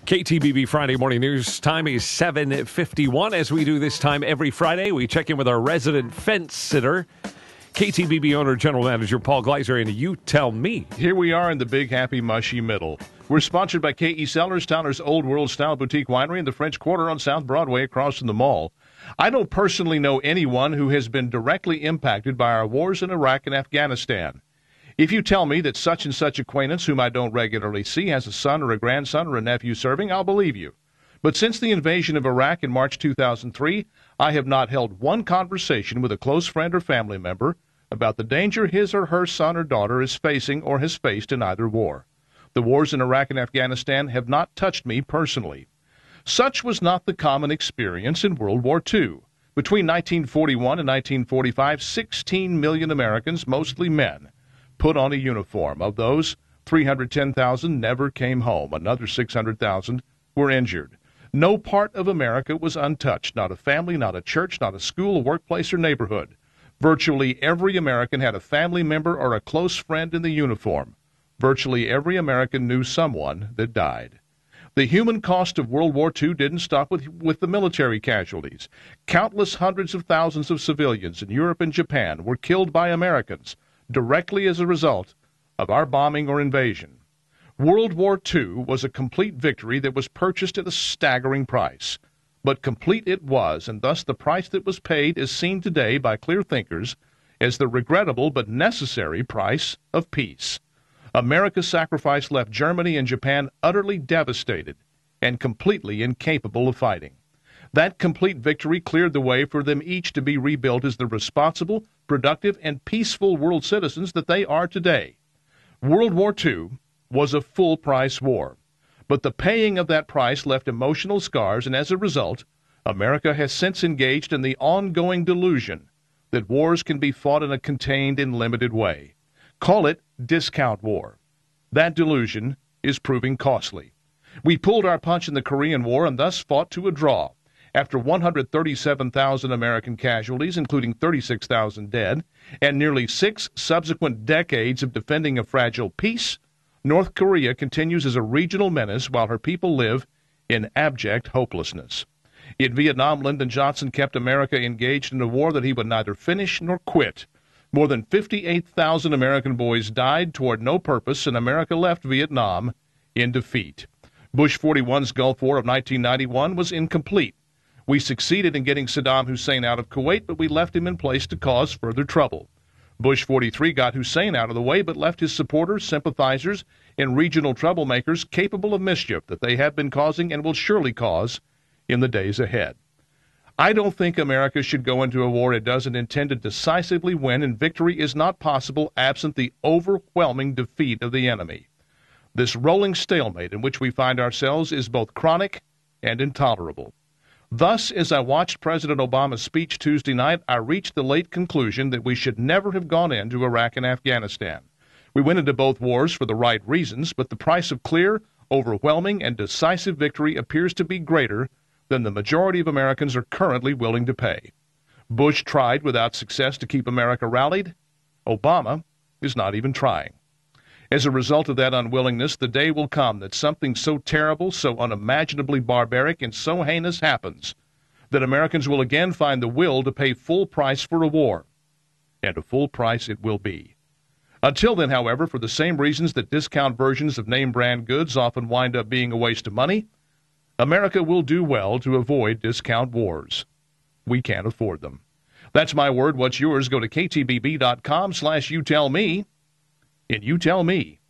KTBB Friday Morning News. Time is 7:51. As we do this time every Friday, we check in with our resident fence sitter, KTBB owner, general manager Paul Gleiser, and You Tell Me. Here we are in the big, happy, mushy middle. We're sponsored by K.E. Cellars, Towner's Old World Style Boutique Winery in the French Quarter on South Broadway across from the mall. I don't personally know anyone who has been directly impacted by our wars in Iraq and Afghanistan. If you tell me that such and such acquaintance whom I don't regularly see has a son or a grandson or a nephew serving, I'll believe you. But since the invasion of Iraq in March 2003, I have not held one conversation with a close friend or family member about the danger his or her son or daughter is facing or has faced in either war. The wars in Iraq and Afghanistan have not touched me personally. Such was not the common experience in World War II. Between 1941 and 1945, 16 million Americans, mostly men, put on a uniform. Of those, 310,000 never came home. Another 600,000 were injured. No part of America was untouched, not a family, not a church, not a school, a workplace, or neighborhood. Virtually every American had a family member or a close friend in the uniform. Virtually every American knew someone that died. The human cost of World War II didn't stop with the military casualties. Countless hundreds of thousands of civilians in Europe and Japan were killed by Americans directly as a result of our bombing or invasion. World War II was a complete victory that was purchased at a staggering price. But complete it was, and thus the price that was paid is seen today by clear thinkers as the regrettable but necessary price of peace. America's sacrifice left Germany and Japan utterly devastated and completely incapable of fighting. That complete victory cleared the way for them each to be rebuilt as the responsible, productive, and peaceful world citizens that they are today. World War II was a full-price war, but the paying of that price left emotional scars, and as a result, America has since engaged in the ongoing delusion that wars can be fought in a contained and limited way. Call it discount war. That delusion is proving costly. We pulled our punch in the Korean War and thus fought to a draw. After 137,000 American casualties, including 36,000 dead, and nearly 6 subsequent decades of defending a fragile peace, North Korea continues as a regional menace while her people live in abject hopelessness. In Vietnam, Lyndon Johnson kept America engaged in a war that he would neither finish nor quit. More than 58,000 American boys died toward no purpose, and America left Vietnam in defeat. Bush 41's Gulf War of 1991 was incomplete. We succeeded in getting Saddam Hussein out of Kuwait, but we left him in place to cause further trouble. Bush 43 got Hussein out of the way, but left his supporters, sympathizers, and regional troublemakers capable of mischief that they have been causing and will surely cause in the days ahead. I don't think America should go into a war it doesn't intend to decisively win, and victory is not possible absent the overwhelming defeat of the enemy. This rolling stalemate in which we find ourselves is both chronic and intolerable. Thus, as I watched President Obama's speech Tuesday night, I reached the late conclusion that we should never have gone into Iraq and Afghanistan. We went into both wars for the right reasons, but the price of clear, overwhelming, and decisive victory appears to be greater than the majority of Americans are currently willing to pay. Bush tried without success to keep America rallied. Obama is not even trying. As a result of that unwillingness, the day will come that something so terrible, so unimaginably barbaric, and so heinous happens that Americans will again find the will to pay full price for a war. And a full price it will be. Until then, however, for the same reasons that discount versions of name-brand goods often wind up being a waste of money, America will do well to avoid discount wars. We can't afford them. That's my word. What's yours? Go to ktbb.com/youtellme. And you tell me.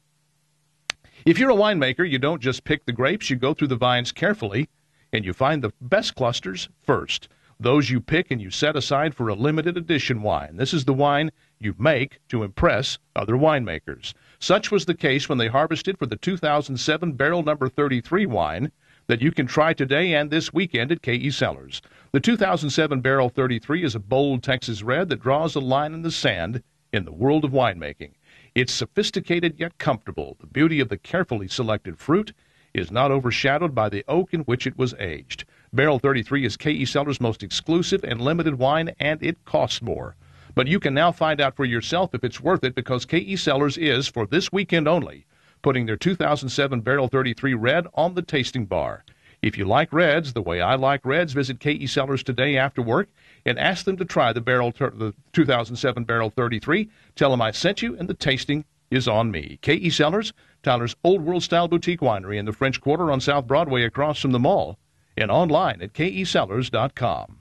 If you're a winemaker, you don't just pick the grapes, you go through the vines carefully, and you find the best clusters first. Those you pick and you set aside for a limited edition wine. This is the wine you make to impress other winemakers. Such was the case when they harvested for the 2007 Barrel Number 33 wine that you can try today and this weekend at K.E. Cellars. The 2007 Barrel 33 is a bold Texas red that draws a line in the sand in the world of winemaking. It's sophisticated yet comfortable. The beauty of the carefully selected fruit is not overshadowed by the oak in which it was aged. Barrel 33 is K.E. Cellars' most exclusive and limited wine, and it costs more. But you can now find out for yourself if it's worth it, because K.E. Cellars is, for this weekend only, putting their 2007 Barrel 33 Red on the tasting bar. If you like reds the way I like reds, visit KE Cellars today after work and ask them to try the 2007 Barrel 33. Tell them I sent you, and the tasting is on me. KE Cellars, Tyler's Old World Style Boutique Winery in the French Quarter on South Broadway across from the mall, and online at KECellars.com.